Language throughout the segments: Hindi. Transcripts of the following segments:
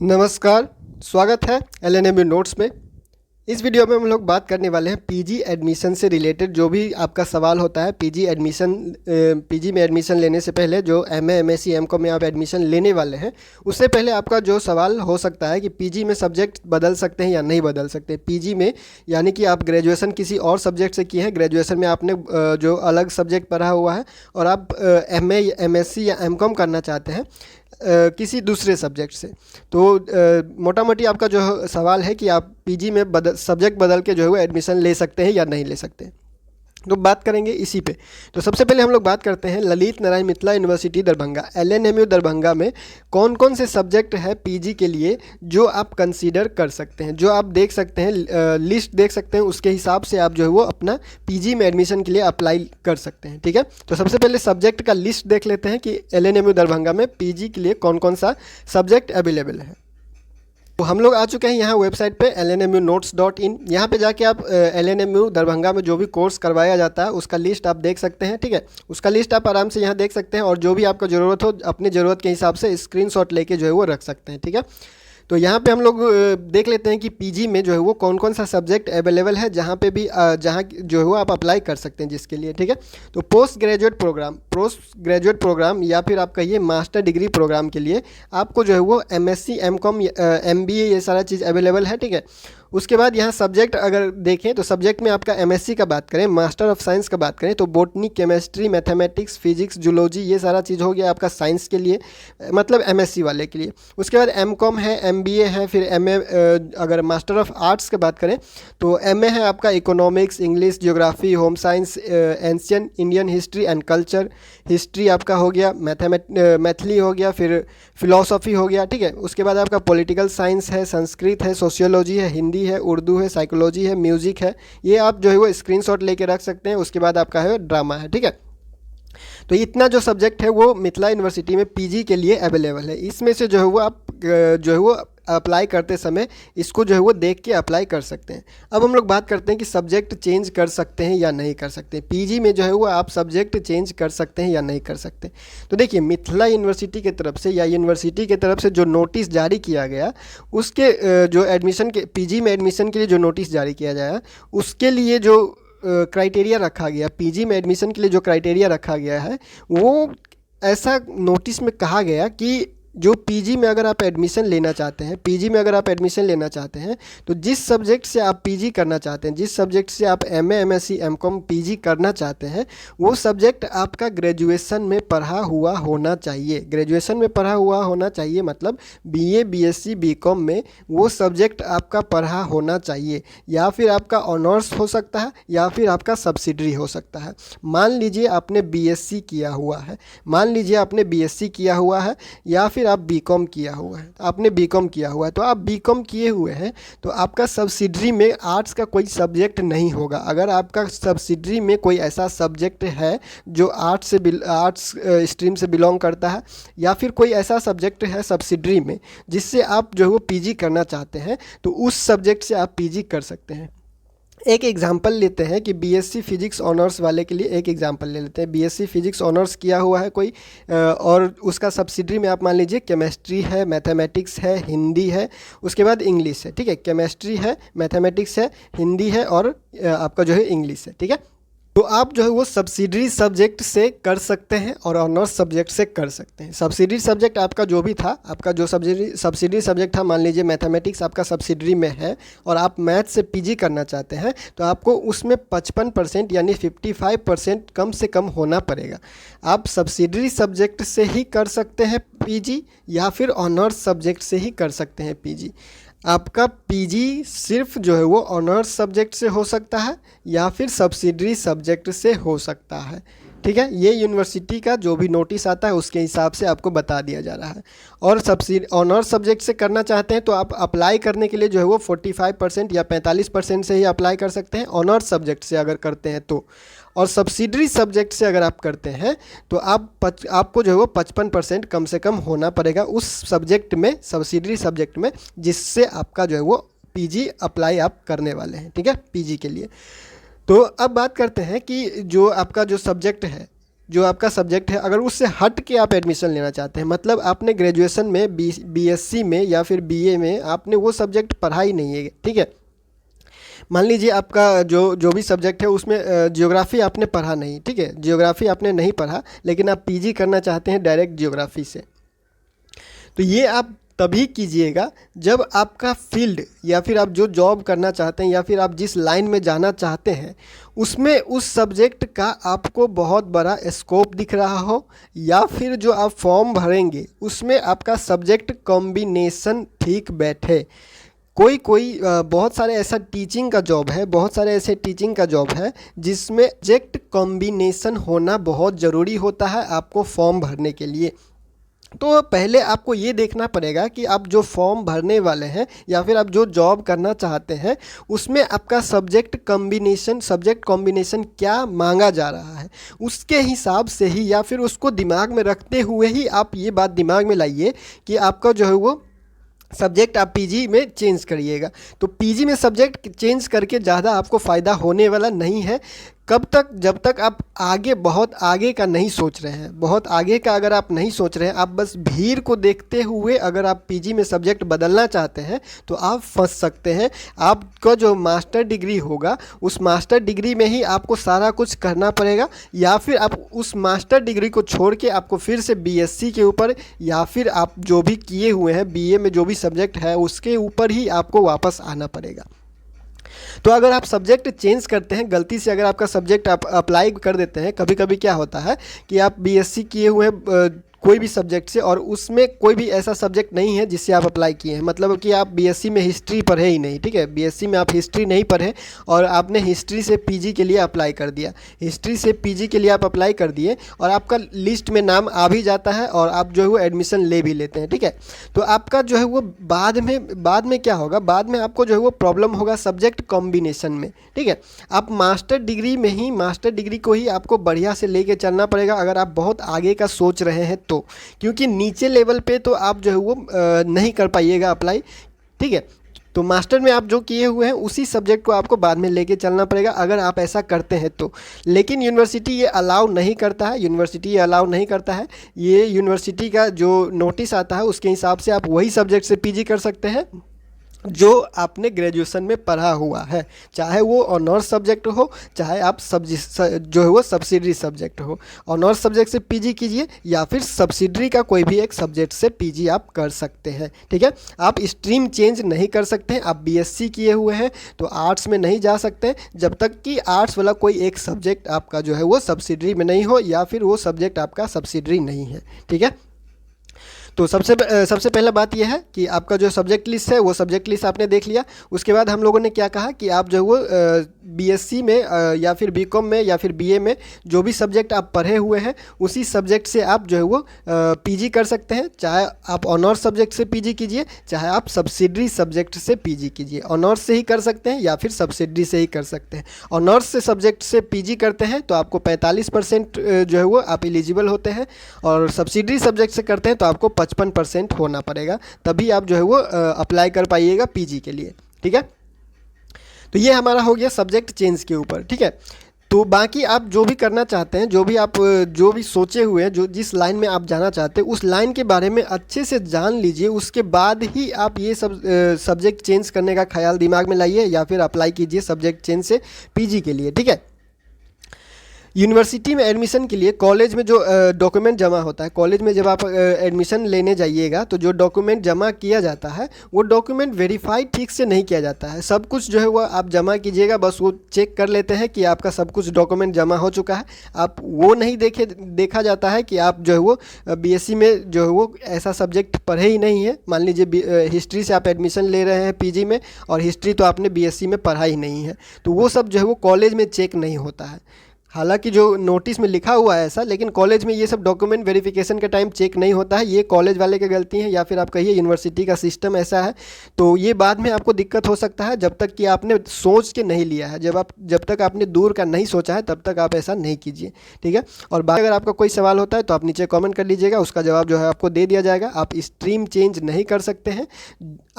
नमस्कार, स्वागत है एलएनएमयू नोट्स में। इस वीडियो में हम लोग बात करने वाले हैं पीजी एडमिशन से रिलेटेड। जो भी आपका सवाल होता है पीजी में एडमिशन लेने से पहले, जो एमए, एमएससी, एमकॉम में आप एडमिशन लेने वाले हैं, उससे पहले आपका जो सवाल हो सकता है कि पीजी में सब्जेक्ट बदल सकते हैं या नहीं बदल सकते। पीजी में यानी कि आप ग्रेजुएशन किसी और सब्जेक्ट से किए हैं, ग्रेजुएशन में आपने जो अलग सब्जेक्ट पढ़ा हुआ है और आप एमए, एमएससी या एमकॉम करना चाहते हैं किसी दूसरे सब्जेक्ट से। तो मोटा मोटी आपका जो सवाल है कि आप पीजी में सब्जेक्ट बदल के जो है वो एडमिशन ले सकते हैं या नहीं ले सकते, तो बात करेंगे इसी पे। तो सबसे पहले हम लोग बात करते हैं ललित नारायण मिथिला यूनिवर्सिटी दरभंगा, एलएनएमयू दरभंगा में कौन कौन से सब्जेक्ट है पीजी के लिए जो आप कंसीडर कर सकते हैं। जो आप देख सकते हैं, लिस्ट देख सकते हैं, उसके हिसाब से आप जो है वो अपना पीजी में एडमिशन के लिए अप्लाई कर सकते हैं। ठीक है, तो सबसे पहले सब्जेक्ट का लिस्ट देख लेते हैं कि एलएनएमयू दरभंगा में पीजी के लिए कौन कौन सा सब्जेक्ट अवेलेबल है। तो हम लोग आ चुके हैं यहाँ वेबसाइट पे lnmunotes.in। यहाँ पे जाके आप एलएनएमयू दरभंगा में जो भी कोर्स करवाया जाता है उसका लिस्ट आप देख सकते हैं। ठीक है, उसका लिस्ट आप आराम से यहाँ देख सकते हैं और जो भी आपको ज़रूरत हो अपनी ज़रूरत के हिसाब से स्क्रीनशॉट लेके जो है वो रख सकते हैं। ठीक है, तो यहाँ पे हम लोग देख लेते हैं कि पीजी में जो है वो कौन कौन सा सब्जेक्ट अवेलेबल है, जहाँ पे भी जहाँ जो है वो आप अप्लाई कर सकते हैं जिसके लिए। ठीक है, तो पोस्ट ग्रेजुएट प्रोग्राम या फिर आप कहिए मास्टर डिग्री प्रोग्राम के लिए आपको जो है वो एमएससी, एमकॉम, एमबीए ये सारा चीज़ अवेलेबल है। ठीक है, उसके बाद यहाँ सब्जेक्ट अगर देखें तो सब्जेक्ट में आपका एमएससी का बात करें, मास्टर ऑफ साइंस का बात करें तो botany, chemistry, mathematics, physics, zoology ये सारा चीज़ हो गया आपका साइंस के लिए, मतलब एमएससी वाले के लिए। उसके बाद एमकॉम है, एमबीए है, फिर एमए, अगर मास्टर ऑफ आर्ट्स की बात करें तो एमए है आपका economics, English, geography, home science, ancient Indian history and culture, history आपका हो गया, मैथिली हो गया, फिर फिलोसॉफी हो गया। ठीक है, उसके बाद आपका पॉलिटिकल साइंस है, संस्कृत है, सोशियोलॉजी है, हिंदी है, उर्दू है, साइकोलॉजी है, म्यूजिक है। ये आप जो है वो स्क्रीनशॉट लेके रख सकते हैं। उसके बाद आपका है ड्रामा है। ठीक है, तो इतना जो सब्जेक्ट है वो मिथिला यूनिवर्सिटी में पीजी के लिए अवेलेबल है। इसमें से जो है वो आप जो है वो अप्लाई करते समय इसको जो है वो देख के अप्लाई कर सकते हैं। अब हम लोग बात करते हैं कि सब्जेक्ट चेंज कर सकते हैं या नहीं कर सकते। पीजी में जो है वो आप सब्जेक्ट चेंज कर सकते हैं या नहीं कर सकते। तो देखिए, मिथिला यूनिवर्सिटी की तरफ से या यूनिवर्सिटी की तरफ से जो नोटिस जारी किया गया, उसके जो एडमिशन के पीजी में एडमिशन के लिए जो नोटिस जारी किया गया उसके लिए जो क्राइटेरिया रखा गया, पीजी में एडमिशन के लिए जो क्राइटेरिया रखा गया है, वो ऐसा नोटिस में कहा गया कि जो पीजी में अगर आप एडमिशन लेना चाहते हैं, पीजी में अगर आप एडमिशन लेना चाहते हैं तो जिस सब्जेक्ट से आप पीजी करना चाहते हैं, जिस सब्जेक्ट से आप एमए, एमएससी, एमकॉम पीजी करना चाहते हैं, वो सब्जेक्ट आपका ग्रेजुएशन में पढ़ा हुआ होना चाहिए। ग्रेजुएशन में पढ़ा हुआ होना चाहिए मतलब बीए, बीएससी, बीकॉम में वो सब्जेक्ट आपका पढ़ा होना चाहिए, या फिर आपका ऑनर्स हो सकता है या फिर आपका सब्सिडरी हो सकता है। मान लीजिए आपने बीएससी किया हुआ है, या फिर आप बीकॉम किया हुआ है, आपने बीकॉम किया हुआ है, तो आप बीकॉम किए हुए हैं तो आपका सब्सिडरी में आर्ट्स का कोई सब्जेक्ट नहीं होगा। अगर आपका सब्सिडरी में कोई ऐसा सब्जेक्ट है जो आर्ट्स स्ट्रीम से बिलोंग करता है, या फिर कोई ऐसा सब्जेक्ट है सब्सिडरी में जिससे आप जो है वो पीजी करना चाहते हैं, तो उस सब्जेक्ट से आप पीजी कर सकते हैं। एक एग्जाम्पल लेते हैं कि बीएससी फिजिक्स ऑनर्स वाले के लिए एक एग्जाम्पल ले लेते हैं। बीएससी फिजिक्स ऑनर्स किया हुआ है कोई, और उसका सब्सिडरी में आप मान लीजिए केमिस्ट्री है, मैथमेटिक्स है, हिंदी है, उसके बाद इंग्लिश है। ठीक है, केमिस्ट्री है, मैथमेटिक्स है, हिंदी है और आपका जो है इंग्लिश है। ठीक है, तो आप जो है वो सब्सिडरी सब्जेक्ट से कर सकते हैं और ऑनर्स सब्जेक्ट से कर सकते हैं। सब्सिडरी सब्जेक्ट आपका जो भी था, आपका जो सब्सिडरी सब्जेक्ट था, मान लीजिए मैथमेटिक्स आपका सब्सिडरी में है और आप मैथ से पीजी करना चाहते हैं, तो आपको उसमें 55% यानी 55% कम से कम होना पड़ेगा। आप सब्सिडरी सब्जेक्ट से ही कर सकते हैं पीजी या फिर ऑनर्स सब्जेक्ट से ही कर सकते हैं पीजी। आपका पीजी सिर्फ जो है वो ऑनर्स सब्जेक्ट से हो सकता है या फिर सब्सिडरी सब्जेक्ट से हो सकता है। ठीक है, ये यूनिवर्सिटी का जो भी नोटिस आता है उसके हिसाब से आपको बता दिया जा रहा है। और ऑनर्स सब्जेक्ट से करना चाहते हैं तो आप अप्लाई करने के लिए जो है वो 45% या 45% से ही अप्लाई कर सकते हैं ऑनर्स सब्जेक्ट से अगर करते हैं तो। और सब्सिडरी सब्जेक्ट से अगर आप करते हैं तो आपको जो है वो 55% कम से कम होना पड़ेगा उस सब्जेक्ट में, सब्सिडरी सब्जेक्ट में, जिससे आपका जो है वो पीजी अप्लाई आप करने वाले हैं। ठीक है, पीजी के लिए। तो अब बात करते हैं कि जो आपका जो सब्जेक्ट है जो आपका सब्जेक्ट है अगर उससे हट के आप एडमिशन लेना चाहते हैं, मतलब आपने ग्रेजुएशन में बीएससी में या फिर बीए में आपने वो सब्जेक्ट पढ़ा ही नहीं है, ठीक है। मान लीजिए आपका जो जो भी सब्जेक्ट है उसमें जियोग्राफी आपने पढ़ा नहीं, ठीक है, जियोग्राफी आपने नहीं पढ़ा लेकिन आप पीजी करना चाहते हैं डायरेक्ट जियोग्राफी से, तो ये आप तभी कीजिएगा जब आपका फील्ड या फिर आप जो जॉब करना चाहते हैं या फिर आप जिस लाइन में जाना चाहते हैं उसमें उस सब्जेक्ट का आपको बहुत बड़ा स्कोप दिख रहा हो, या फिर जो आप फॉर्म भरेंगे उसमें आपका सब्जेक्ट कॉम्बिनेशन ठीक बैठे। बहुत सारे ऐसा टीचिंग का जॉब है, बहुत सारे ऐसे टीचिंग का जॉब है जिसमें सब्जेक्ट कॉम्बिनेशन होना बहुत ज़रूरी होता है आपको फॉर्म भरने के लिए। तो पहले आपको ये देखना पड़ेगा कि आप जो फॉर्म भरने वाले हैं या फिर आप जो जॉब करना चाहते हैं उसमें आपका सब्जेक्ट कॉम्बिनेशन क्या मांगा जा रहा है, उसके हिसाब से ही या फिर उसको दिमाग में रखते हुए ही आप ये बात दिमाग में लाइए कि आपका जो है वो सब्जेक्ट आप पीजी में चेंज करिएगा। तो पीजी में सब्जेक्ट चेंज करके ज़्यादा आपको फ़ायदा होने वाला नहीं है। कब तक? जब तक आप आगे, बहुत आगे का नहीं सोच रहे हैं। बहुत आगे का अगर आप नहीं सोच रहे हैं, आप बस भीड़ को देखते हुए अगर आप पीजी में सब्जेक्ट बदलना चाहते हैं तो आप फंस सकते हैं। आपका जो मास्टर डिग्री होगा उस मास्टर डिग्री में ही आपको सारा कुछ करना पड़ेगा, या फिर आप उस मास्टर डिग्री को छोड़ के आपको फिर से बीएससी के ऊपर या फिर आप जो भी किए हुए हैं बीए में जो भी सब्जेक्ट है उसके ऊपर ही आपको वापस आना पड़ेगा। तो अगर आप सब्जेक्ट चेंज करते हैं गलती से, अगर आपका सब्जेक्ट आप अप्लाई कर देते हैं, कभी कभी क्या होता है कि आप बीएससी किए हुए कोई भी सब्जेक्ट से और उसमें कोई भी ऐसा सब्जेक्ट नहीं है जिससे आप अप्लाई किए हैं, मतलब कि आप बीएससी में हिस्ट्री पढ़े ही नहीं, ठीक है, बीएससी में आप हिस्ट्री नहीं पढ़े और आपने हिस्ट्री से पीजी के लिए अप्लाई कर दिया, हिस्ट्री से पीजी के लिए आप अप्लाई कर दिए और आपका लिस्ट में नाम आ भी जाता है और आप जो है वो एडमिशन ले भी लेते हैं, ठीक है। तो आपका जो है वो बाद में क्या होगा, बाद में आपको जो है वो प्रॉब्लम होगा सब्जेक्ट कॉम्बिनेशन में, ठीक है। आप मास्टर डिग्री को ही आपको बढ़िया से लेके चलना पड़ेगा अगर आप बहुत आगे का सोच रहे हैं तो, क्योंकि नीचे लेवल पे तो आप जो है वो नहीं कर पाइएगा अप्लाई, ठीक है। तो मास्टर में आप जो किए हुए हैं उसी सब्जेक्ट को आपको बाद में लेके चलना पड़ेगा अगर आप ऐसा करते हैं तो। लेकिन यूनिवर्सिटी ये अलाउ नहीं करता है, ये यूनिवर्सिटी का जो नोटिस आता है उसके हिसाब से आप वही सब्जेक्ट से पीजी कर सकते हैं जो आपने ग्रेजुएशन में पढ़ा हुआ है, चाहे वो ऑनर्स सब्जेक्ट हो, चाहे आप जो है वो सब्सिडरी सब्जेक्ट हो। ऑनर्स सब्जेक्ट से पीजी कीजिए या फिर सब्सिडरी का कोई भी एक सब्जेक्ट से पीजी आप कर सकते हैं, ठीक है। आप स्ट्रीम चेंज नहीं कर सकते हैं। आप बीएससी किए हुए हैं तो आर्ट्स में नहीं जा सकते जब तक कि आर्ट्स वाला कोई एक सब्जेक्ट आपका जो है वो सब्सिडरी में नहीं हो या फिर वो सब्जेक्ट आपका सब्सिडरी नहीं है, ठीक है। तो सबसे पहला बात यह है कि आपका जो सब्जेक्ट लिस्ट है वो सब्जेक्ट लिस्ट आपने देख लिया। उसके बाद हम लोगों ने क्या कहा कि आप जो है वो बीएससी में या फिर बीकॉम में या फिर बीए में जो भी सब्जेक्ट आप पढ़े हुए हैं उसी सब्जेक्ट से आप जो है वो पीजी कर सकते हैं। चाहे आप ऑनर्स सब्जेक्ट से पीजी कीजिए, चाहे आप सब्सिडरी सब्जेक्ट से पीजी कीजिए। ऑनर्स से ही कर सकते हैं या फिर सब्सिडरी से ही कर सकते हैं। ऑनर्स से सब्जेक्ट से पीजी करते हैं तो आपको 45% जो है वो आप एलिजिबल होते हैं, और सब्सिडरी सब्जेक्ट से करते हैं तो आपको 55% होना पड़ेगा, तभी आप जो है वो अप्लाई कर पाइएगा पीजी के लिए, ठीक है। तो ये हमारा हो गया सब्जेक्ट चेंज के ऊपर, ठीक है। तो बाकी आप जो भी करना चाहते हैं, जो भी सोचे हुए हैं, जो जिस लाइन में आप जाना चाहते हैं उस लाइन के बारे में अच्छे से जान लीजिए। उसके बाद ही आप ये सब सब्जेक्ट चेंज करने का ख्याल दिमाग में लाइए या फिर अप्लाई कीजिए सब्जेक्ट चेंज से पीजी के लिए, ठीक है। यूनिवर्सिटी में एडमिशन के लिए कॉलेज में जो डॉक्यूमेंट जमा होता है, कॉलेज में जब आप एडमिशन लेने जाइएगा तो जो डॉक्यूमेंट जमा किया जाता है वो डॉक्यूमेंट वेरीफाई ठीक से नहीं किया जाता है। सब कुछ जो है वो आप जमा कीजिएगा, बस वो चेक कर लेते हैं कि आपका सब कुछ डॉक्यूमेंट जमा हो चुका है। आप वो नहीं देखा जाता है कि आप जो है वो बीएससी में जो है वो ऐसा सब्जेक्ट पढ़े ही नहीं है। मान लीजिए हिस्ट्री से आप एडमिशन ले रहे हैं पीजी में और हिस्ट्री तो आपने बीएससी में पढ़ा ही नहीं है, तो वो सब जो है वो कॉलेज में चेक नहीं होता है। हालांकि जो नोटिस में लिखा हुआ है ऐसा, लेकिन कॉलेज में ये सब डॉक्यूमेंट वेरिफिकेशन के टाइम चेक नहीं होता है। ये कॉलेज वाले की गलती है या फिर आप कहिए यूनिवर्सिटी का सिस्टम ऐसा है। तो ये बाद में आपको दिक्कत हो सकता है जब तक कि आपने सोच के नहीं लिया है। जब तक आपने दूर का नहीं सोचा है तब तक आप ऐसा नहीं कीजिए, ठीक है। और बाकी अगर आपका कोई सवाल होता है तो आप नीचे कॉमेंट कर लीजिएगा, उसका जवाब जो है आपको दे दिया जाएगा। आप स्ट्रीम चेंज नहीं कर सकते हैं,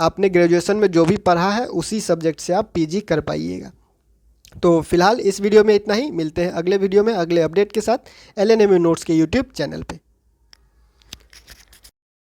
आपने ग्रेजुएशन में जो भी पढ़ा है उसी सब्जेक्ट से आप पीजी कर पाइएगा। तो फिलहाल इस वीडियो में इतना ही, मिलते हैं अगले वीडियो में अगले अपडेट के साथ LNMU नोट्स के यूट्यूब चैनल पे।